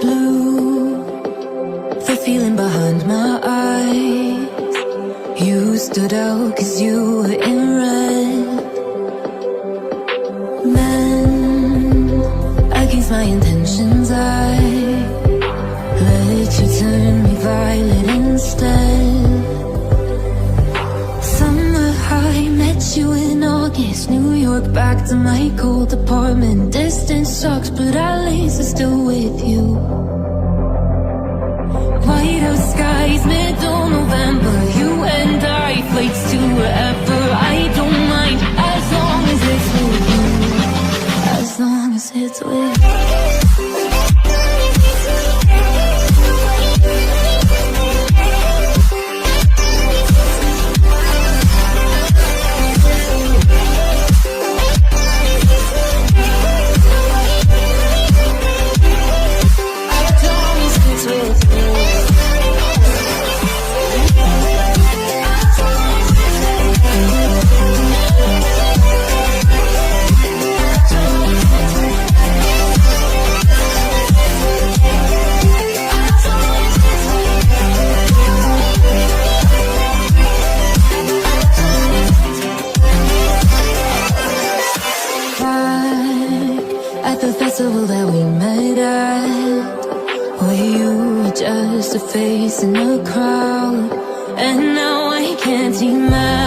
Blue, the feeling behind my eyes. You stood out 'cause you were in red. Men, against my intentions, I let you turn me violet instead. Summer high, met you in August. New York, back to my cold apartment. Distance sucks, but at least I'm still with you. White out skies, middle November. You and I, flights to wherever. I don't mind, as long as it's with you. As long as it's with you. At the festival that we met at, where you were just a face in a crowd, and now I can't imagine